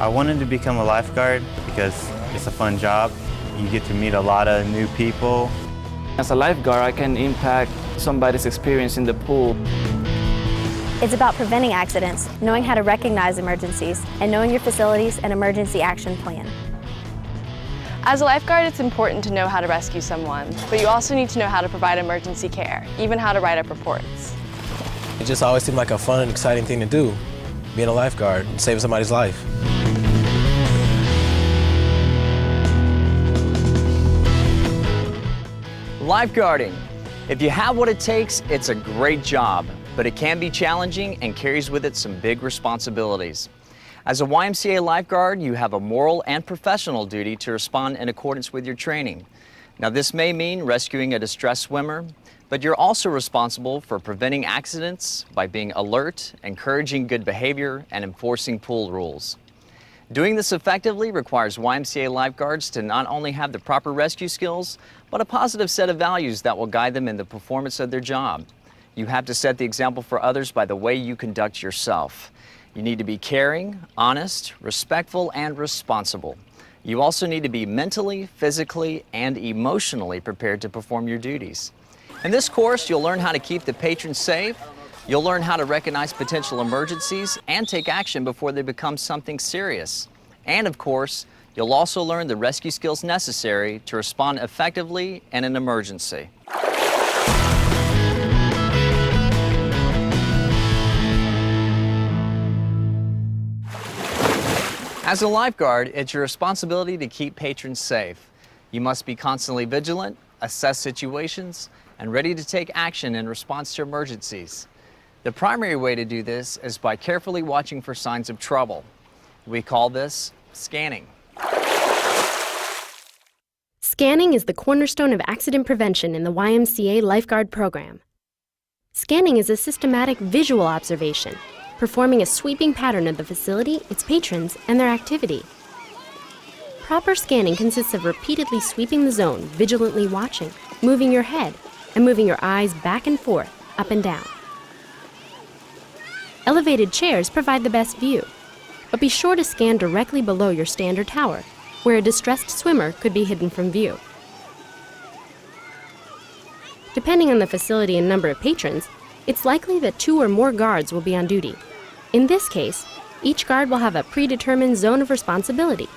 I wanted to become a lifeguard because it's a fun job. You get to meet a lot of new people. As a lifeguard, I can impact somebody's experience in the pool. It's about preventing accidents, knowing how to recognize emergencies, and knowing your facilities and emergency action plan. As a lifeguard, it's important to know how to rescue someone, but you also need to know how to provide emergency care, even how to write up reports. It just always seemed like a fun and exciting thing to do, being a lifeguard and saving somebody's life. Lifeguarding. If you have what it takes, it's a great job, but it can be challenging and carries with it some big responsibilities. As a YMCA lifeguard, you have a moral and professional duty to respond in accordance with your training. Now, this may mean rescuing a distressed swimmer, but you're also responsible for preventing accidents by being alert, encouraging good behavior, and enforcing pool rules. Doing this effectively requires YMCA lifeguards to not only have the proper rescue skills, but a positive set of values that will guide them in the performance of their job. You have to set the example for others by the way you conduct yourself. You need to be caring, honest, respectful, and responsible. You also need to be mentally, physically, and emotionally prepared to perform your duties. In this course, you'll learn how to keep the patrons safe. You'll learn how to recognize potential emergencies and take action before they become something serious. And of course, you'll also learn the rescue skills necessary to respond effectively in an emergency. As a lifeguard, it's your responsibility to keep patrons safe. You must be constantly vigilant, assess situations, and ready to take action in response to emergencies. The primary way to do this is by carefully watching for signs of trouble. We call this scanning. Scanning is the cornerstone of accident prevention in the YMCA lifeguard program. Scanning is a systematic visual observation, performing a sweeping pattern of the facility, its patrons, and their activity. Proper scanning consists of repeatedly sweeping the zone, vigilantly watching, moving your head, and moving your eyes back and forth, up and down. Elevated chairs provide the best view, but be sure to scan directly below your stand or tower, where a distressed swimmer could be hidden from view. Depending on the facility and number of patrons, it's likely that 2 or more guards will be on duty. In this case, each guard will have a predetermined zone of responsibility,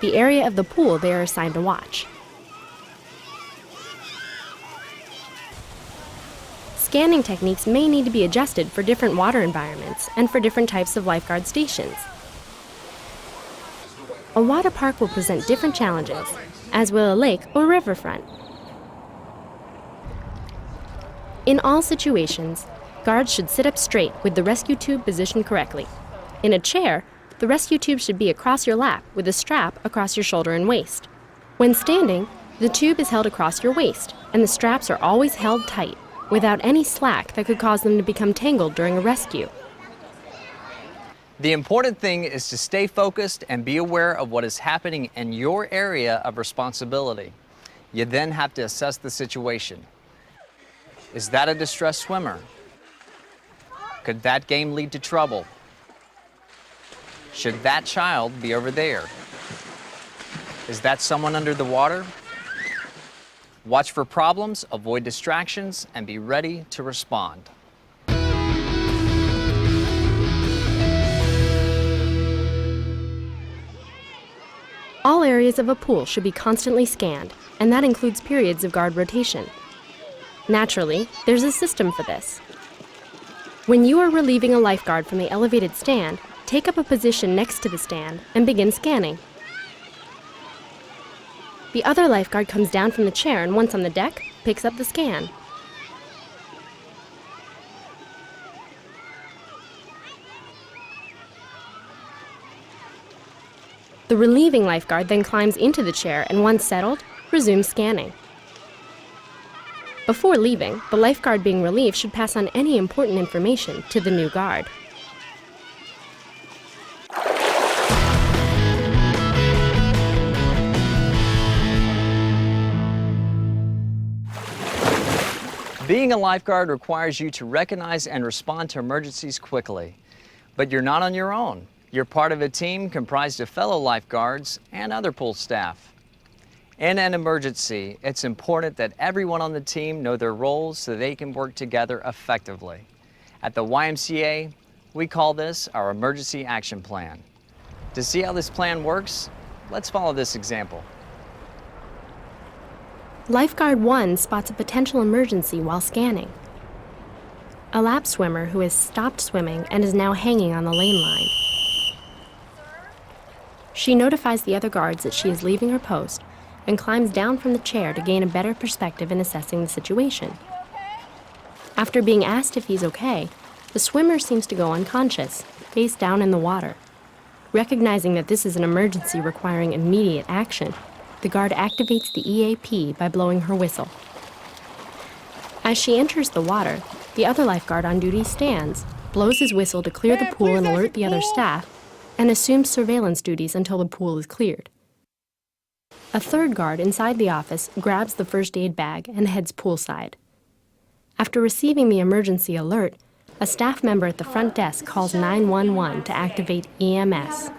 the area of the pool they are assigned to watch. Scanning techniques may need to be adjusted for different water environments and for different types of lifeguard stations. A water park will present different challenges, as will a lake or riverfront. In all situations, guards should sit up straight with the rescue tube positioned correctly. In a chair, the rescue tube should be across your lap with a strap across your shoulder and waist. When standing, the tube is held across your waist, and the straps are always held tight, without any slack that could cause them to become tangled during a rescue. The important thing is to stay focused and be aware of what is happening in your area of responsibility. You then have to assess the situation. Is that a distressed swimmer? Could that game lead to trouble? Should that child be over there? Is that someone under the water? Watch for problems, avoid distractions, and be ready to respond. All areas of a pool should be constantly scanned, and that includes periods of guard rotation. Naturally, there's a system for this. When you are relieving a lifeguard from the elevated stand, take up a position next to the stand and begin scanning. The other lifeguard comes down from the chair and once on the deck, picks up the scan. The relieving lifeguard then climbs into the chair and once settled, resumes scanning. Before leaving, the lifeguard being relieved should pass on any important information to the new guard. Being a lifeguard requires you to recognize and respond to emergencies quickly. But you're not on your own. You're part of a team comprised of fellow lifeguards and other pool staff. In an emergency, it's important that everyone on the team know their roles so they can work together effectively. At the YMCA, we call this our Emergency Action Plan. To see how this plan works, let's follow this example. Lifeguard 1 spots a potential emergency while scanning. A lap swimmer who has stopped swimming and is now hanging on the lane line. She notifies the other guards that she is leaving her post and climbs down from the chair to gain a better perspective in assessing the situation. After being asked if he's okay, the swimmer seems to go unconscious, face down in the water. Recognizing that this is an emergency requiring immediate action, the guard activates the EAP by blowing her whistle. As she enters the water, the other lifeguard on duty stands, blows his whistle to clear the pool and alert the other staff, and assumes surveillance duties until the pool is cleared. A third guard inside the office grabs the first aid bag and heads poolside. After receiving the emergency alert, a staff member at the front desk calls 911 to activate EMS.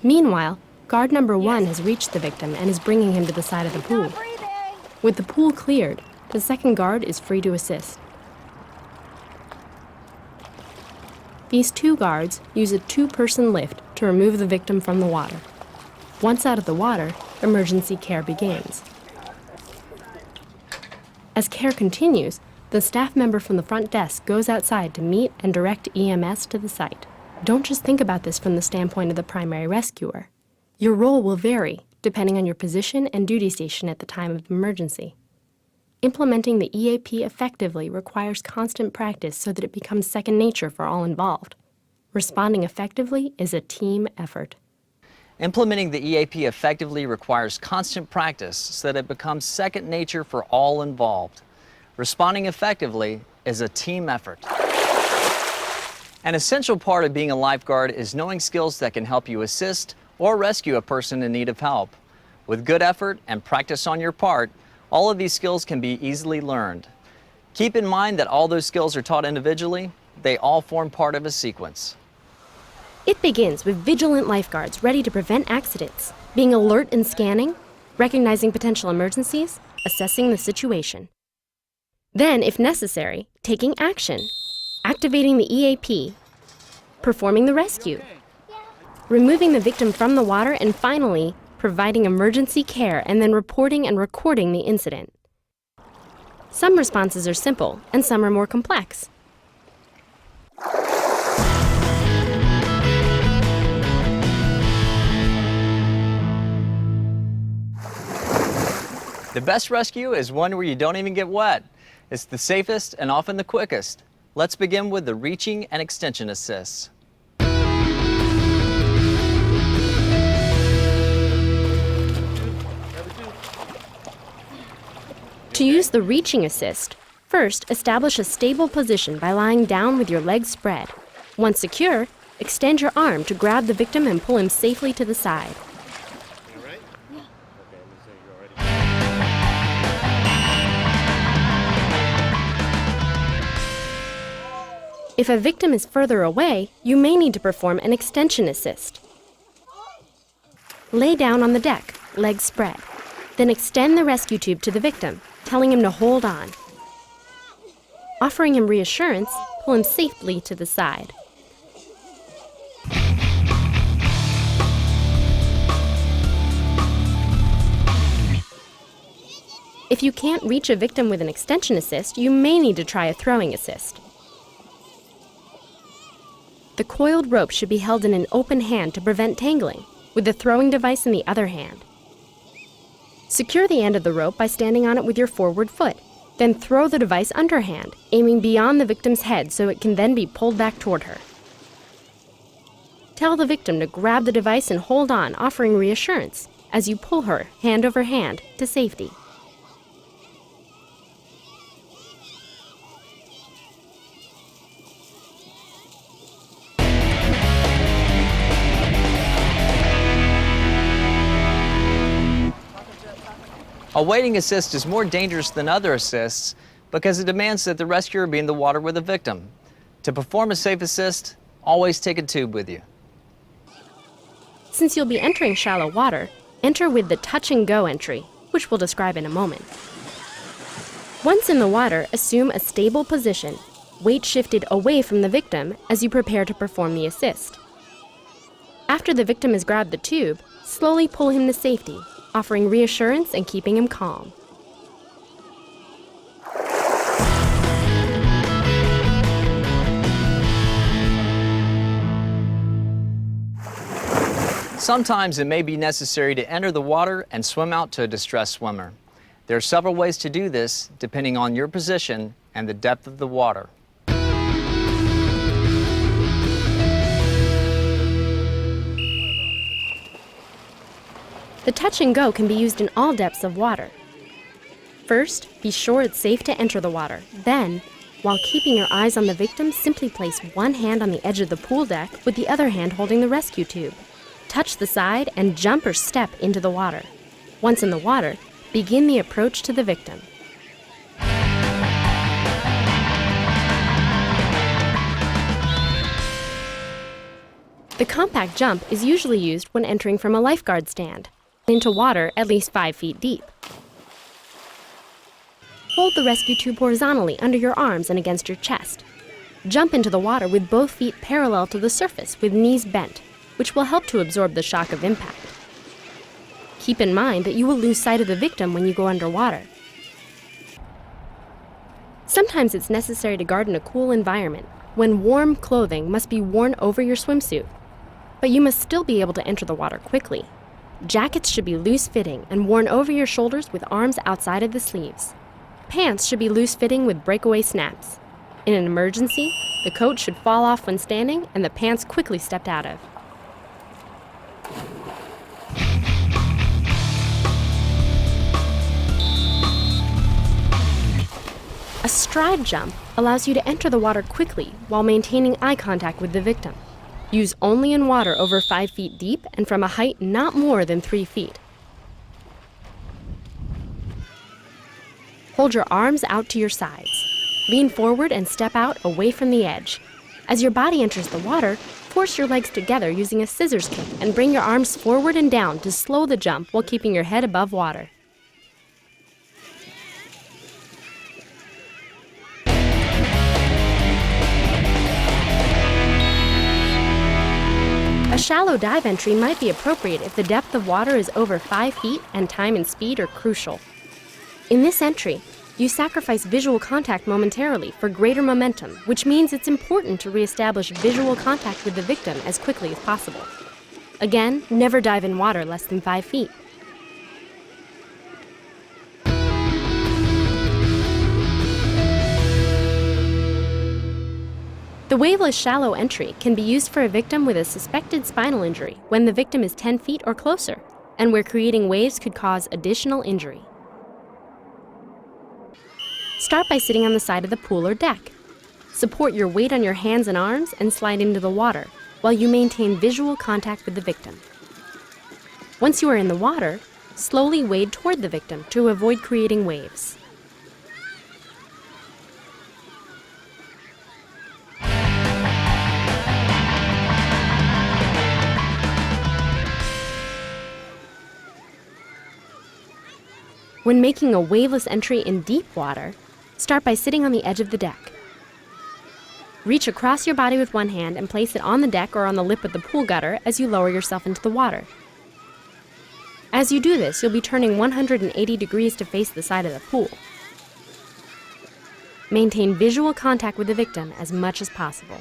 Meanwhile, guard number 1 has reached the victim and is bringing him to the side of the pool. With the pool cleared, the second guard is free to assist. These two guards use a 2-person lift to remove the victim from the water. Once out of the water, emergency care begins. As care continues, the staff member from the front desk goes outside to meet and direct EMS to the site. Don't just think about this from the standpoint of the primary rescuer. Your role will vary depending on your position and duty station at the time of emergency. Implementing the EAP effectively requires constant practice so that it becomes second nature for all involved. Responding effectively is a team effort. Implementing the EAP effectively requires constant practice so that it becomes second nature for all involved. Responding effectively is a team effort. An essential part of being a lifeguard is knowing skills that can help you assist or rescue a person in need of help. With good effort and practice on your part, all of these skills can be easily learned. Keep in mind that all those skills are taught individually. They all form part of a sequence. It begins with vigilant lifeguards ready to prevent accidents, being alert in scanning, recognizing potential emergencies, assessing the situation. Then, if necessary, taking action, activating the EAP, performing the rescue, removing the victim from the water, and finally, providing emergency care and then reporting and recording the incident. Some responses are simple and some are more complex. The best rescue is one where you don't even get wet. It's the safest and often the quickest. Let's begin with the reaching and extension assists. To use the reaching assist, first establish a stable position by lying down with your legs spread. Once secure, extend your arm to grab the victim and pull him safely to the side. If a victim is further away, you may need to perform an extension assist. Lay down on the deck, legs spread. Then extend the rescue tube to the victim, telling him to hold on. Offering him reassurance, pull him safely to the side. If you can't reach a victim with an extension assist, you may need to try a throwing assist. The coiled rope should be held in an open hand to prevent tangling, with the throwing device in the other hand. Secure the end of the rope by standing on it with your forward foot. Then throw the device underhand, aiming beyond the victim's head so it can then be pulled back toward her. Tell the victim to grab the device and hold on, offering reassurance as you pull her, hand over hand, to safety. A wading assist is more dangerous than other assists because it demands that the rescuer be in the water with the victim. To perform a safe assist, Always take a tube with you. Since you'll be entering shallow water, enter with the touch and go entry, which we'll describe in a moment. Once in the water, assume a stable position, weight shifted away from the victim as you prepare to perform the assist. After the victim has grabbed the tube, slowly pull him to safety, offering reassurance and keeping him calm. Sometimes it may be necessary to enter the water and swim out to a distressed swimmer. There are several ways to do this depending on your position and the depth of the water. The touch and go can be used in all depths of water. First, be sure it's safe to enter the water. Then, while keeping your eyes on the victim, simply place one hand on the edge of the pool deck with the other hand holding the rescue tube. Touch the side and jump or step into the water. Once in the water, begin the approach to the victim. The compact jump is usually used when entering from a lifeguard stand into water at least 5 feet deep. Hold the rescue tube horizontally under your arms and against your chest. Jump into the water with both feet parallel to the surface with knees bent, which will help to absorb the shock of impact. Keep in mind that you will lose sight of the victim when you go underwater. Sometimes it's necessary to guard in a cool environment, when warm clothing must be worn over your swimsuit. But you must still be able to enter the water quickly. Jackets should be loose-fitting and worn over your shoulders with arms outside of the sleeves. Pants should be loose-fitting with breakaway snaps. In an emergency, the coat should fall off when standing and the pants quickly stepped out of. A stride jump allows you to enter the water quickly while maintaining eye contact with the victim. Use only in water over 5 feet deep and from a height not more than 3 feet. Hold your arms out to your sides. Lean forward and step out away from the edge. As your body enters the water, force your legs together using a scissors kick and bring your arms forward and down to slow the jump while keeping your head above water. A shallow dive entry might be appropriate if the depth of water is over 5 feet and time and speed are crucial. In this entry, you sacrifice visual contact momentarily for greater momentum, which means it's important to reestablish visual contact with the victim as quickly as possible. Again, never dive in water less than 5 feet. The waveless shallow entry can be used for a victim with a suspected spinal injury when the victim is 10 feet or closer, and where creating waves could cause additional injury. Start by sitting on the side of the pool or deck. Support your weight on your hands and arms and slide into the water while you maintain visual contact with the victim. Once you are in the water, slowly wade toward the victim to avoid creating waves. When making a waveless entry in deep water, start by sitting on the edge of the deck. Reach across your body with one hand and place it on the deck or on the lip of the pool gutter as you lower yourself into the water. As you do this, you'll be turning 180 degrees to face the side of the pool. Maintain visual contact with the victim as much as possible.